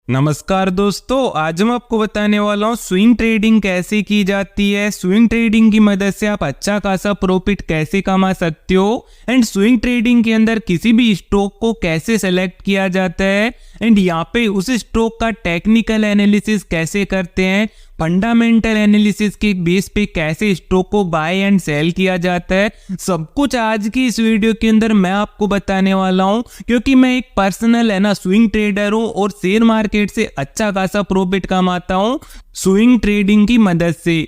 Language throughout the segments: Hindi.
नमस्कार दोस्तों, आज मैं आपको बताने वाला हूँ स्विंग ट्रेडिंग कैसे की जाती है। स्विंग ट्रेडिंग की मदद से आप अच्छा खासा प्रॉफिट कैसे कमा सकते हो एंड स्विंग ट्रेडिंग के अंदर किसी भी स्टॉक को कैसे सेलेक्ट किया जाता है एंड यहाँ पे उस स्टॉक का टेक्निकल एनालिसिस कैसे करते हैं, फंडामेंटल एनालिसिस के बेस पे कैसे स्टॉक को बाय एंड सेल किया जाता है, सब कुछ आज की इस वीडियो के अंदर मैं आपको बताने वाला हूं। क्योंकि मैं एक पर्सनल स्विंग ट्रेडर हूं और शेयर मार्केट से अच्छा खासा प्रॉफिट कमाता हूं स्विंग ट्रेडिंग की मदद से।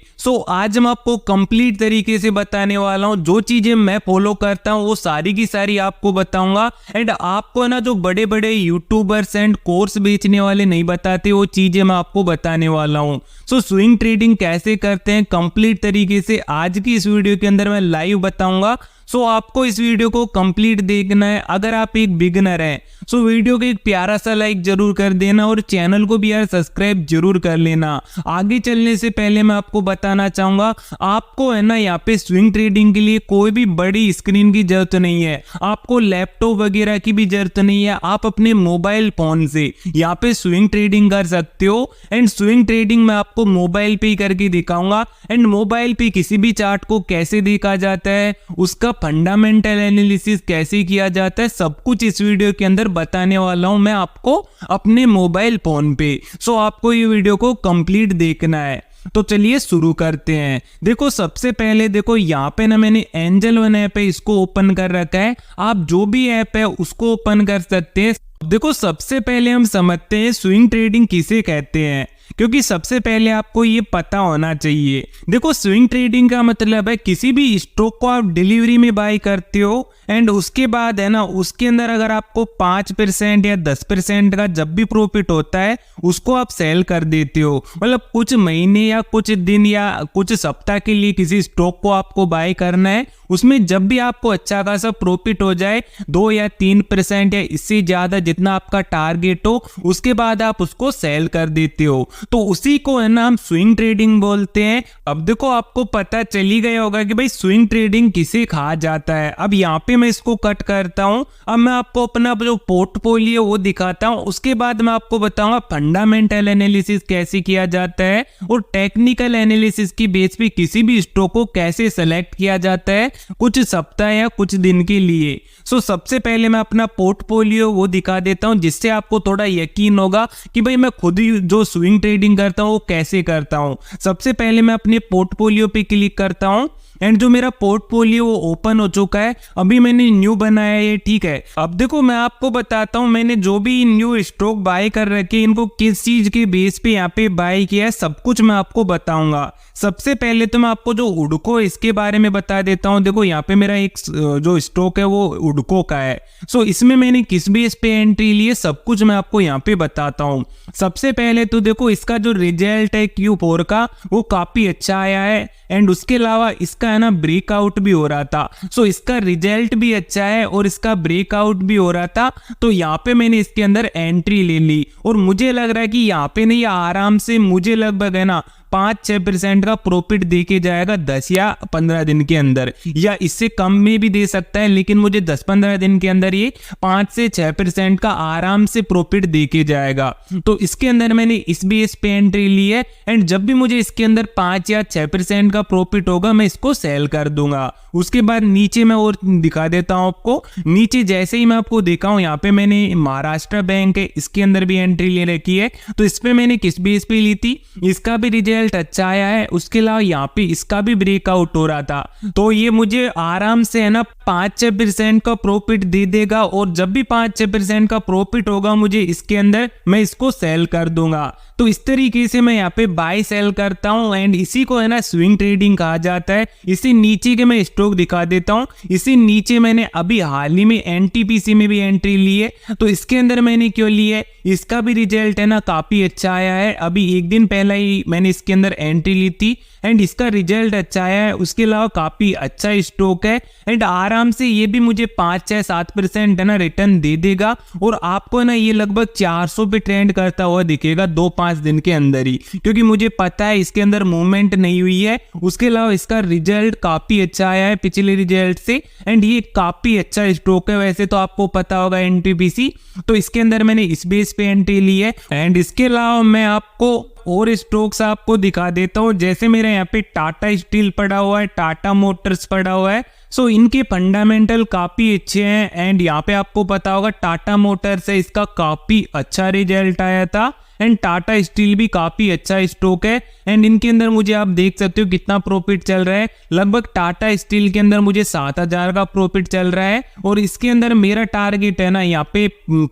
आज मैं आपको कंप्लीट तरीके से बताने वाला हूं। जो चीजें मैं फॉलो करता हूं वो सारी की सारी आपको बताऊंगा एंड आपको जो बड़े बड़े यूट्यूबर्स एंड कोर्स बेचने वाले नहीं बताते वो चीजें मैं आपको बताने वाला हूं। स्विंग ट्रेडिंग कैसे करते हैं कंप्लीट तरीके से आज की इस वीडियो के अंदर मैं लाइव बताऊंगा। आपको इस वीडियो को कंप्लीट देखना है। अगर आप एक बिगिनर हैं वीडियो को एक प्यारा सा लाइक जरूर कर देना और चैनल को भी सब्सक्राइब जरूर कर लेना। आगे चलने से पहले मैं आपको बताना चाहूंगा, आपको यहाँ पे स्विंग ट्रेडिंग के लिए कोई भी बड़ी स्क्रीन की जरूरत नहीं है, आपको लैपटॉप वगैरह की भी जरूरत नहीं है। आप अपने मोबाइल फोन से यहाँ पे स्विंग ट्रेडिंग कर सकते हो एंड स्विंग ट्रेडिंग मैं आपको मोबाइल पे ही करके दिखाऊंगा एंड मोबाइल पे किसी भी चार्ट को कैसे देखा जाता है, उसका फंडामेंटल एनालिसिस कैसे किया जाता है, सब कुछ इस वीडियो के अंदर बताने वाला हूं मैं आपको अपने मोबाइल फोन पे। आपको ये वीडियो को कंप्लीट देखना है। तो चलिए शुरू करते हैं। देखो सबसे पहले यहाँ पे मैंने एंजल वन ऐप है, इसको ओपन कर रखा है। आप जो भी ऐप है उसको ओपन कर सकते हैं। देखो सबसे पहले हम समझते हैं स्विंग ट्रेडिंग किसे कहते हैं, क्योंकि सबसे पहले आपको ये पता होना चाहिए। देखो स्विंग ट्रेडिंग का मतलब है किसी भी स्टॉक को आप डिलीवरी में बाय करते हो एंड उसके बाद उसके अंदर अगर आपको 5% या 10% का जब भी प्रॉफिट होता है उसको आप सेल कर देते हो। मतलब कुछ महीने या कुछ दिन या कुछ सप्ताह के लिए किसी स्टॉक को आपको बाय करना है, उसमें जब भी आपको अच्छा खासा प्रॉफिट हो जाए 2 या 3% या इससे ज्यादा जितना आपका टारगेट हो, उसके बाद आप उसको सेल कर देते हो। तो उसी को हम स्विंग ट्रेडिंग बोलते हैं। अब देखो आपको पता चली गया होगा कि भाई स्विंग ट्रेडिंग किसे कहा जाता है। अब यहाँ पे मैं इसको कट करता हूँ। अब मैं आपको अपना जो पोर्टफोलियो वो दिखाता हूँ, उसके बाद मैं आपको बताऊंगा फंडामेंटल एनालिसिस कैसे किया जाता है और टेक्निकल एनालिसिस की बेस पे किसी भी स्टॉक को कैसे सेलेक्ट किया जाता है कुछ सप्ताह या कुछ दिन के लिए। सबसे पहले मैं अपना पोर्टफोलियो वो दिखा देता हूं, जिससे आपको थोड़ा यकीन होगा कि भाई मैं खुद ही जो स्विंग ट्रेडिंग करता हूं वो कैसे करता हूं। सबसे पहले मैं अपने पोर्टफोलियो पे क्लिक करता हूं एंड जो मेरा पोर्टफोलियो वो ओपन हो चुका है। अभी मैंने न्यू बनाया है, ठीक है। अब देखो मैं आपको बताता हूं मैंने जो भी न्यू स्टॉक बाय कर रखे इनको किस चीज के बेस पे यहाँ पे बाय किया है, सब कुछ मैं आपको बताऊंगा। सबसे पहले तो मैं आपको जो उडको इसके बारे में बता देता हूं। देखो यहाँ पे मेरा एक जो स्टॉक है वो उडको का है। इसमें मैंने किस बेस पे एंट्री ली है सब कुछ मैं आपको यहाँ पे बताता हूँ। सबसे पहले तो देखो इसका जो रिजल्ट है Q4 का वो काफी अच्छा आया है एंड उसके अलावा इसका ब्रेकआउट भी हो रहा था। इसका रिजल्ट भी अच्छा है और इसका ब्रेकआउट भी हो रहा था। तो यहाँ पे मैंने इसके अंदर एंट्री ले ली और मुझे लग रहा है कि यहाँ पे नहीं आराम से मुझे लगभग 5-6% का प्रॉफिट दे के जाएगा 10 या 15 दिन के अंदर, या इससे कम में भी दे सकता है, लेकिन मुझे 10-15 दिन के अंदर ये 5 से 6% का आराम से प्रॉफिट दे के जाएगा। तो इसके अंदर मैंने इस बेस पे एंट्री ली है एंड जब भी मुझे इसके अंदर 5 या 6% का प्रॉफिट होगा मैं इसको सेल कर दूंगा। उसके बाद नीचे मैं और दिखा देता हूं आपको। नीचे जैसे ही मैं आपको दिखाऊं यहाँ पे मैंने महाराष्ट्र बैंक है इसके अंदर भी एंट्री ले रखी है। तो इस पे मैंने किस बेस पे ली थी, इसका भी रिजल्ट अच्छा आया है, उसके अलावा यहाँ पे इसका भी ब्रेकआउट हो रहा था। तो ये मुझे आराम से 5-6% का प्रॉफिट दे देगा और जब भी 5-6% का प्रॉफिट होगा मुझे इसके अंदर मैं इसको सेल कर दूंगा। तो इस तरीके से मैं यहाँ पे बाय सेल करता हूँ एंड इसी को स्विंग ट्रेडिंग कहा जाता है। इसी नीचे के मैं स्टॉक दिखा देता हूँ। इसी नीचे मैंने अभी हाल ही में NTPC में भी एंट्री ली है। तो इसके अंदर मैंने क्यों ली है, इसका भी रिजल्ट काफी अच्छा आया है। अभी एक दिन पहले ही मैंने इसके अंदर एंट्री ली थी एंड इसका रिजल्ट अच्छा आया है। उसके अलावा काफी अच्छा स्टॉक है एंड आराम से ये भी मुझे 5-7% है ना रिटर्न दे देगा और आपको ना ये लगभग 400 पे ट्रेंड करता हुआ दिखेगा 2-5 दिन के अंदर ही, क्योंकि मुझे पता है इसके अंदर मूवमेंट नहीं हुई है। उसके अलावा इसका रिजल्ट काफी अच्छा आया है पिछले रिजल्ट से एंड ये काफी अच्छा स्टॉक है। वैसे तो आपको पता होगा एनटीपीसी, तो इसके अंदर मैंने इस बेस पे एंट्री ली है एंड इसके अलावा मैं आपको और स्टॉक्स आपको दिखा देता हूँ। जैसे मेरे यहाँ पे टाटा स्टील पड़ा हुआ है, टाटा मोटर्स पड़ा हुआ है, सो इनके फंडामेंटल काफी अच्छे हैं एंड यहाँ पे आपको पता होगा टाटा मोटर्स है, इसका काफी अच्छा रिजल्ट आया था एंड टाटा स्टील भी काफी अच्छा स्टॉक है एंड इनके अंदर मुझे आप देख सकते हो कितना प्रॉफिट चल रहा है। लगभग टाटा स्टील के अंदर मुझे 7,000 का प्रॉफिट चल रहा है और इसके अंदर मेरा टारगेट है ना यहाँ पे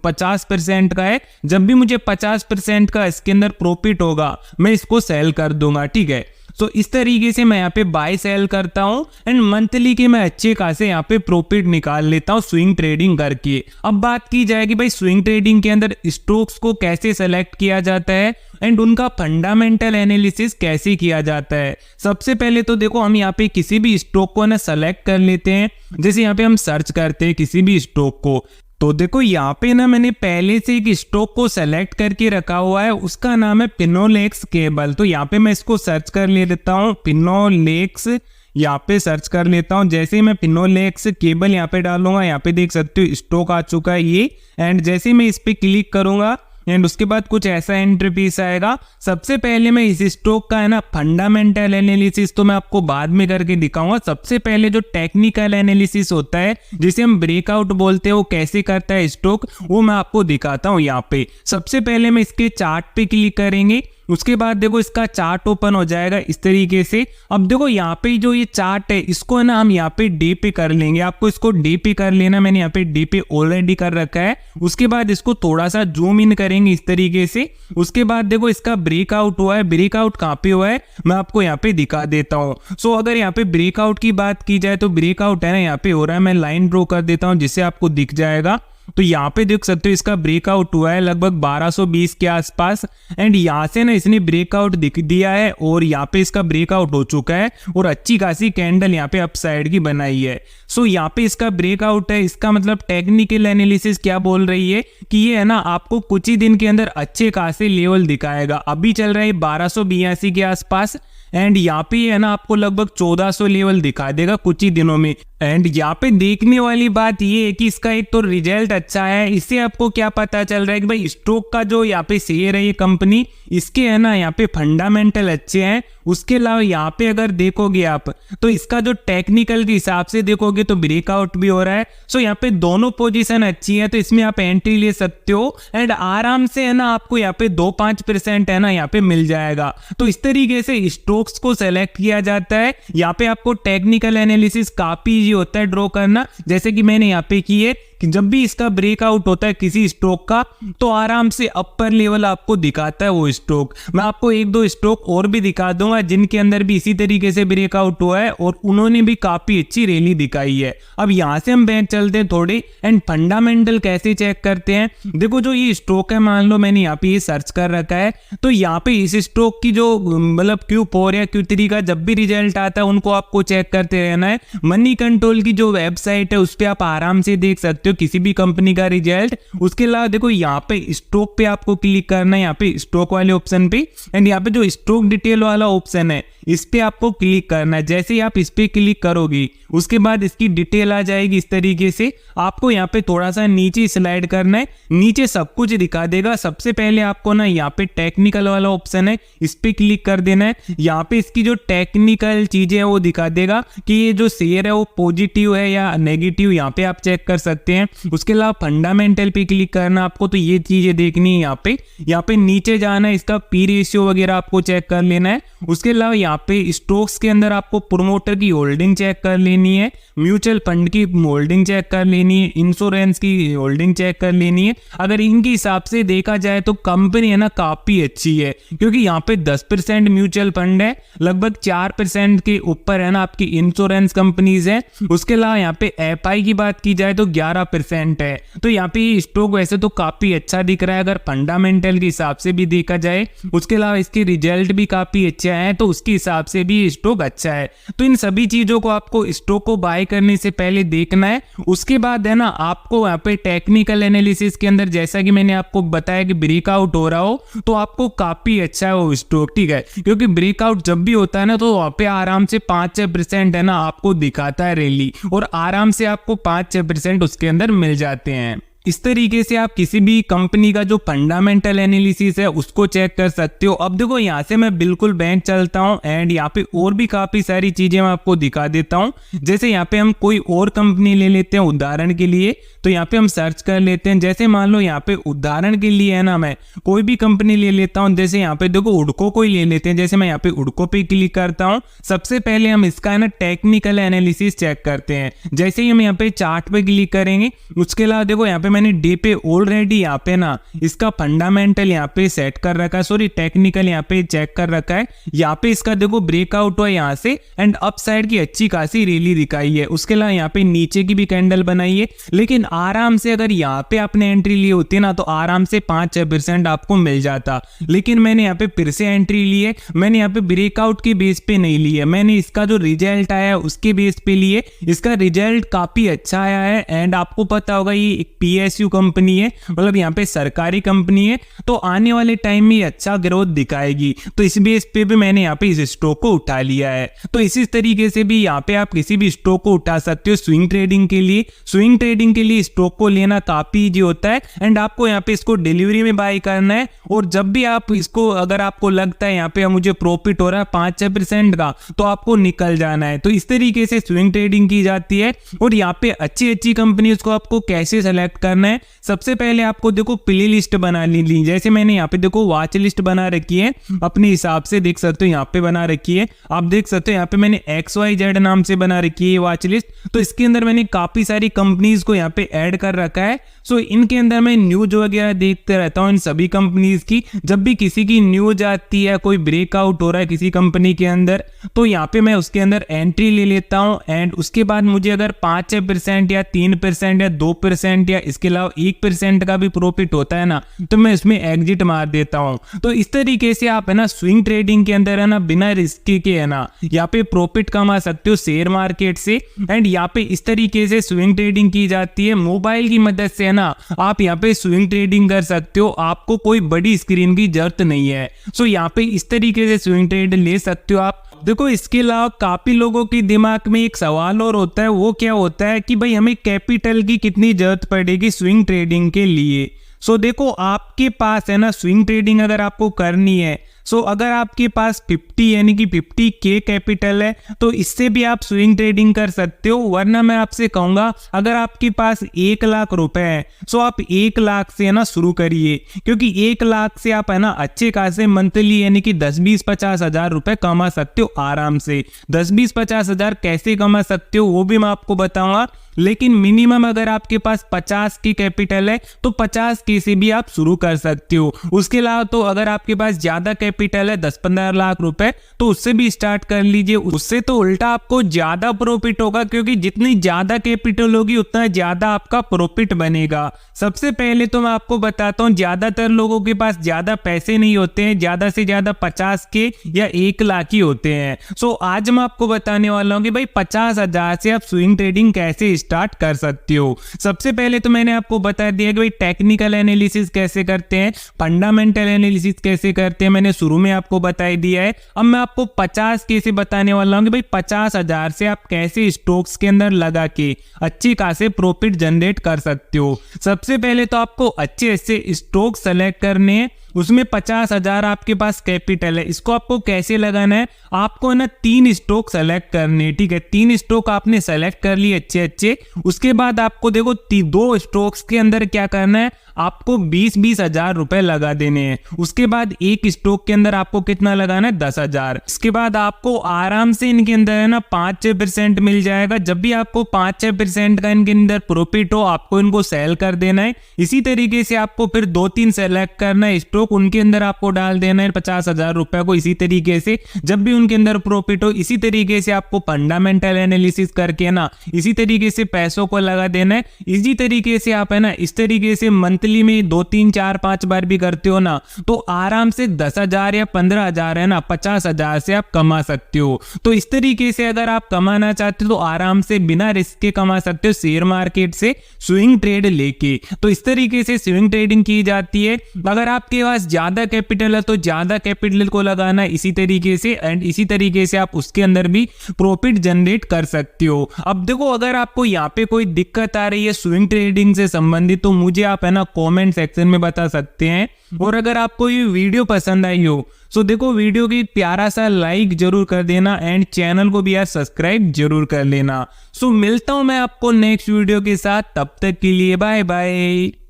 50% का है। जब भी मुझे 50% का इसके अंदर प्रॉफिट होगा मैं इसको सेल कर दूंगा, ठीक है। तो इस तरीके से मैं यहाँ पे बाय सेल करता हूँ एंड मंथली के मैं अच्छे खासे यहाँ पे प्रॉफिट निकाल लेता हूँ स्विंग ट्रेडिंग करके। अब बात की जाएगी भाई स्विंग ट्रेडिंग के अंदर स्टॉक्स को कैसे सेलेक्ट किया जाता है एंड उनका फंडामेंटल एनालिसिस कैसे किया जाता है। सबसे पहले तो देखो हम यहाँ पे किसी भी स्टॉक को ना सेलेक्ट कर लेते हैं। जैसे यहाँ पे हम सर्च करते हैं किसी भी स्टॉक को, तो देखो यहाँ पे ना मैंने पहले से एक स्टॉक को सेलेक्ट करके रखा हुआ है, उसका नाम है फिनोलेक्स केबल। तो यहाँ पे मैं इसको सर्च कर लेता हूँ, फिनोलेक्स यहाँ पे सर्च कर लेता हूँ। जैसे ही मैं फिनोलेक्स केबल यहाँ पे डालूंगा, यहाँ पे देख सकते हो स्टॉक आ चुका है ये एंड जैसे मैं इस पे क्लिक करूंगा एंड उसके बाद कुछ ऐसा इंटरफेस आएगा। सबसे पहले मैं इस स्टॉक का है ना फंडामेंटल एनालिसिस तो मैं आपको बाद में करके दिखाऊंगा। सबसे पहले जो टेक्निकल एनालिसिस होता है जिसे हम ब्रेकआउट बोलते हैं, वो कैसे करता है स्टॉक, वो मैं आपको दिखाता हूँ यहाँ पे। सबसे पहले मैं इसके चार्ट पे क्लिक करेंगे, उसके बाद देखो इसका चार्ट ओपन हो जाएगा इस तरीके से। अब देखो यहाँ पे जो ये चार्ट है इसको है ना हम यहाँ पे डे पे कर लेंगे, आपको इसको डे पे कर लेना, मैंने यहाँ पे डे पे ऑलरेडी कर रखा है। उसके बाद इसको थोड़ा सा जूम इन करेंगे इस तरीके से। उसके बाद देखो इसका ब्रेकआउट हुआ है, ब्रेकआउट कहाँ पे हुआ है मैं आपको यहाँ पे दिखा देता हूँ। सो अगर यहाँ पे ब्रेकआउट की बात की जाए तो ब्रेकआउट है ना यहाँ पे हो रहा है, मैं लाइन ड्रॉ कर देता हूँ जिससे आपको दिख जाएगा। तो यहाँ पे देख सकते हो इसका ब्रेकआउट हुआ है लगभग 1220 के आसपास एंड यहाँ से ना इसने ब्रेकआउट दिख दिया है और यहाँ पे इसका ब्रेकआउट हो चुका है और अच्छी खासी कैंडल यहाँ पे अपसाइड की बनाई है। सो यहाँ पे इसका ब्रेकआउट है, इसका मतलब टेक्निकल एनालिसिस क्या बोल रही है कि ये है ना आपको कुछ ही दिन के अंदर अच्छे खासे लेवल दिखाएगा। अभी चल रहा है 1282 के आसपास एंड यहाँ पे है ना आपको लगभग 1400 लेवल दिखा देगा कुछ ही दिनों में। एंड यहाँ पे देखने वाली बात ये है कि इसका एक तो रिजल्ट अच्छा है, इससे आपको क्या पता चल रहा है कि भाई स्टॉक का जो यहाँ पे शेयर है ये कंपनी, इसके है ना यहाँ पे फंडामेंटल अच्छे हैं। उसके अलावा यहाँ पे अगर देखोगे आप तो इसका जो टेक्निकल के हिसाब से देखोगे तो ब्रेकआउट भी हो रहा है। सो यहाँ पे दोनों पोजीशन अच्छी है तो इसमें आप एंट्री ले सकते हो एंड आराम से है ना आपको यहाँ पे 2-5% है ना यहाँ पे मिल जाएगा। तो इस तरीके से स्टॉक्स को सेलेक्ट किया जाता है। यहाँ पे आपको टेक्निकल एनालिसिस काफी इजी होता है ड्रॉ करना, जैसे कि मैंने यहाँ पे की है कि जब भी इसका ब्रेकआउट होता है किसी स्टॉक का तो आराम से अपर लेवल आपको दिखाता है वो स्टॉक। मैं आपको 1-2 स्टॉक और भी दिखा दूंगा जिनके अंदर भी इसी तरीके से ब्रेकआउट हुआ है और उन्होंने भी काफी अच्छी रैली दिखाई है। अब यहाँ से हम बैक चलते हैं थोड़े एंड फंडामेंटल कैसे चेक करते हैं। देखो जो ये स्टॉक है, मान लो मैंने यहाँ पे ये सर्च कर रखा है, तो यहाँ पे इस स्टॉक की जो मतलब Q4 या Q3 का जब भी रिजल्ट आता है उनको आपको चेक करते रहना है। मनी कंट्रोल की जो वेबसाइट है उस पर आप आराम से देख सकते हो किसी भी कंपनी का रिजल्ट। उसके अलावा देखो यहाँ पे स्टॉक पे आपको क्लिक करना है, यहाँ पे स्टॉक वाले ऑप्शन पे एंड यहाँ पे जो स्टॉक डिटेल वाला ऑप्शन है इस पे आपको क्लिक करना है। जैसे ही आप इस पे क्लिक करोगे उसके बाद इसकी डिटेल आ जाएगी इस तरीके से। आपको यहाँ पे थोड़ा सा नीचे स्लाइड करना है, नीचे सब कुछ दिखा देगा। सबसे पहले आपको ना यहाँ पे टेक्निकल वाला ऑप्शन है इस पे क्लिक कर देना है। यहाँ पे इसकी जो टेक्निकल चीजें है वो दिखा देगा कि ये जो शेयर है वो पॉजिटिव है या नेगेटिव, यहाँ पे आप चेक कर सकते हैं। उसके अलावा फंडामेंटल पे क्लिक करना आपको, तो ये चीजें देखनी है। यहाँ पे नीचे जाना है, इसका पी रेशियो वगैरह आपको चेक कर लेना है। उसके अलावा यहाँ यहाँ पे स्टॉक्स के अंदर आपको प्रोमोटर की होल्डिंग चेक कर लेनी है, म्यूचुअल फंड की होल्डिंग चेक कर लेनी है, इंश्योरेंस की होल्डिंग चेक कर लेनी है। अगर इनके हिसाब से देखा जाए तो कंपनी है ना काफी अच्छी है, क्योंकि यहाँ पे 10% म्यूचुअल फंड है, लगभग 4% के ऊपर है ना आपकी इंश्योरेंस कंपनीज है। उसके अलावा यहाँ पे एफआई की बात की जाए तो 11% है। तो यहाँ पे ये स्टॉक वैसे तो काफी अच्छा दिख रहा है अगर फंडामेंटल के हिसाब से भी देखा जाए। उसके अलावा इसके रिजल्ट भी काफी अच्छे हैं, तो उसके हिसाब से भी स्टॉक अच्छा है। तो इन सभी चीजों को आपको स्टॉक को बाय करने से पहले देखना है। उसके बाद है ना आपको यहाँ पे टेक्निकल एनालिसिस के अंदर जैसा कि मैंने आपको बताया कि ब्रेकआउट हो रहा हो तो आपको काफी अच्छा है वो स्टॉक, ठीक है, क्योंकि ब्रेकआउट जब भी होता है ना तो वहाँ पे आराम से 5-6% है ना आपको दिखाता है रैली, और आराम से आपको 5-6% उसके अंदर मिल जाते हैं। इस तरीके से आप किसी भी कंपनी का जो फंडामेंटल एनालिसिस है उसको चेक कर सकते हो। अब देखो यहाँ से मैं बिल्कुल बैंक चलता हूँ एंड यहाँ पे और भी काफी सारी चीजें मैं आपको दिखा देता हूँ। जैसे यहाँ पे हम कोई और कंपनी ले लेते हैं उदाहरण के लिए, तो यहाँ पे हम सर्च कर लेते हैं। जैसे मान लो यहाँ पे उदाहरण के लिए है ना मैं कोई भी कंपनी ले लेता हूँ, जैसे यहाँ पे देखो उडको को ही ले लेते हैं। जैसे मैं यहाँ पे उडको पे क्लिक करता हूँ, सबसे पहले हम इसका है ना टेक्निकल एनालिसिस चेक करते हैं। जैसे ही हम यहाँ पे चार्ट पे क्लिक करेंगे, उसके अलावा देखो यहाँ पे मैंने डे पे ऑलरेडी यहाँ पे ना इसका फंडामेंटल यहाँ पे सेट कर रखा है, सॉरी टेक्निकल यहाँ पे चेक कर रखा है। यहाँ पे इसका देखो ब्रेकआउट हुआ यहाँ से एंड अप साइड की अच्छी खासी रैली दिखाई है। उसके अलावा यहाँ पे नीचे की भी कैंडल बनाई है, लेकिन आराम से अगर यहाँ पे आपने एंट्री ली होती है ना तो आराम से 5-6% आपको मिल जाता। लेकिन मैंने यहाँ पे फिर से एंट्री ली है, मैंने यहाँ पे ब्रेकआउट के बेस पे नहीं ली है, मैंने इसका जो रिजल्ट आया है उसके बेस पे लिए। इसका रिजल्ट काफी अच्छा आया है एंड आपको पता होगा ये एक PSU कंपनी है, मतलब यहाँ पे सरकारी कंपनी है, तो आने वाले टाइम में अच्छा ग्रोथ दिखाएगी। तो इस बेस पे भी मैंने यहाँ पे इस स्टॉक को उठा लिया है। तो इसी तरीके से भी यहाँ पे आप किसी भी स्टॉक को उठा सकते हो स्विंग ट्रेडिंग के लिए। स्विंग ट्रेडिंग के लिए स्टॉक को लेना काफी इजी होता है एंड आपको यहाँ पे इसको डिलीवरी में बाय करना है, और जब भी आप इसको अगर आपको लगता है यहाँ पे मुझे प्रॉफिट हो रहा है 5-6% का, तो आपको निकल जाना है। तो इस तरीके से स्विंग ट्रेडिंग की जाती है। और यहाँ पे अच्छी अच्छी कंपनीज को आपको कैसे सेलेक्ट करना है, सबसे पहले आपको देखो प्ले लिस्ट बना ली। जैसे मैंने यहाँ पे देखो वॉच लिस्ट बना रखी है, अपने हिसाब से देख सकते हो यहाँ पे बना रखी है। आप देख सकते हो यहाँ पे मैंने XYZ नाम से बना रखी है वॉच लिस्ट। तो इसके अंदर मैंने काफी सारी कंपनीज को यहाँ पे ऐड कर रखा है। सो इनके अंदर मैं न्यूज वगैरह देखते रहता हूँ इन सभी कंपनीज की। जब भी किसी की न्यूज आती है, कोई ब्रेकआउट हो रहा है किसी कंपनी के अंदर, तो यहाँ पे मैं उसके अंदर एंट्री ले लेता हूँ एंड उसके बाद मुझे अगर 5-6% या 3% या 2% या इसके अलावा 1% का भी प्रॉफिट होता है ना, तो मैं इसमें एग्जिट मार देता हूँ। तो इस तरीके से आप है ना स्विंग ट्रेडिंग के अंदर है ना बिना रिस्क के है ना यहाँ पे प्रॉफिट कमा सकते हो शेयर मार्केट से। एंड यहाँ पे इस तरीके से स्विंग ट्रेडिंग की जाती है। मोबाइल की मदद से है ना आप यहाँ पे स्विंग ट्रेडिंग कर सकते हो, आपको कोई बड़ी स्क्रीन की जरूरत नहीं है। सो यहाँ पे इस तरीके से स्विंग ट्रेड ले सकते हो आप। देखो इसके अलावा काफी लोगों के दिमाग में एक सवाल और होता है, वो क्या होता है कि भाई हमें कैपिटल की कितनी जरूरत पड़ेगी स्विंग ट्रेडिंग के लिए। सो देखो आपके पास है ना स्विंग ट्रेडिंग अगर आपको करनी है, सो अगर आपके पास 50 यानी कि 50K कैपिटल है तो इससे भी आप स्विंग ट्रेडिंग कर सकते हो। वरना मैं आपसे कहूंगा अगर आपके पास 1 लाख रुपए है, सो आप 1 लाख से है ना शुरू करिए, क्योंकि 1 लाख से आप है ना अच्छे खासे मंथली यानी कि 10-20-50 हजार रुपए कमा सकते हो आराम से। 10-20-50 हजार कैसे कमा सकते हो वो भी मैं आपको बताऊंगा, लेकिन मिनिमम अगर आपके पास 50 की कैपिटल है तो 50K से भी आप शुरू कर सकते हो। उसके अलावा तो अगर आपके पास ज्यादा कैपिटल है 10-15 लाख रुपए, तो उससे भी स्टार्ट कर लीजिए। उससे तो उल्टा आपको ज्यादा प्रॉफिट होगा, क्योंकि जितनी ज्यादा कैपिटल होगी उतना ज्यादा आपका प्रॉफिट बनेगा। सबसे पहले तो मैं आपको बताता हूँ, ज्यादातर लोगों के पास ज्यादा पैसे नहीं होते हैं, ज्यादा से ज्यादा 50K या 1 लाख ही होते हैं। सो आज मैं आपको बताने वाला हूँ कि भाई 50,000 से आप स्विंग ट्रेडिंग कैसे स्टार्ट कर सकते हो। सबसे पहले तो मैंने आपको बता दिया कि भाई टेक्निकल एनालिसिस कैसे करते हैं, फंडामेंटल एनालिसिस कैसे करते हैं, मैंने शुरू में आपको बता दिया है। अब मैं आपको 50K से बताने वाला हूँ कि भाई 50,000 से आप कैसे स्टॉक्स के अंदर लगा के अच्छी खासे प्रॉफिट जनरेट कर सकते हो। सबसे पहले तो आपको अच्छे से स्टॉक सेलेक्ट करने हैं उसमें 50,000 आपके पास कैपिटल है। इसको आपको कैसे लगाना है, आपको ना 3 स्टॉक सेलेक्ट करने, ठीक है। 3 स्टॉक आपने सेलेक्ट कर लिए अच्छे अच्छे। उसके बाद आपको देखो 2 स्टॉक्स के अंदर क्या करना है, आपको 20-20 हजार रुपए लगा देने हैं। उसके बाद एक स्टॉक के अंदर आपको कितना लगाना है, 10,000। इसके बाद आपको आराम से इनके अंदर है ना 5-6% मिल जाएगा। जब भी आपको 5-6% का इनके अंदर प्रॉफिट हो, आपको इनको सेल कर देना है। इसी तरीके से आपको फिर 2-3 सेलेक्ट करना है स्टॉक, उनके अंदर आपको डाल देना है 50,000 रुपए को। इसी तरीके से जब भी उनके अंदर प्रॉफिट हो, इसी तरीके से आपको फंडामेंटल एनालिसिस करके ना इसी तरीके से पैसों को लगा देना है। इसी तरीके से आप है ना इस तरीके से मंथली में 2-3-4-5 बार भी करते हो ना, तो आराम से 10,000 या 15,000 है ना 50,000 से आप कमा सकते हो। तो इस तरीके से अगर आप कमाना चाहते हो तो आराम से बिना रिस्क के कमा सकते हो शेयर मार्केट से स्विंग ट्रेड लेके। तो इस तरीके से स्विंग ट्रेडिंग की जाती है। अगर आपके पास ज्यादा कैपिटल है तो ज्यादा कैपिटल को लगाना इसी तरीके से, एंड इसी तरीके से आप उसके अंदर भी प्रॉफिट जनरेट कर सकते हो। अब देखो अगर आपको यहाँ पे कोई दिक्कत आ रही है स्विंग ट्रेडिंग से संबंधित, तो मुझे आप है ना कमेंट सेक्शन में बता सकते हैं। और अगर आपको ये वीडियो पसंद आई हो तो देखो वीडियो की प्यारा सा लाइक जरूर कर देना, एंड चैनल को भी यार सब्सक्राइब जरूर कर लेना। सो मिलता हूं मैं आपको नेक्स्ट वीडियो के साथ, तब तक के लिए बाय बाय।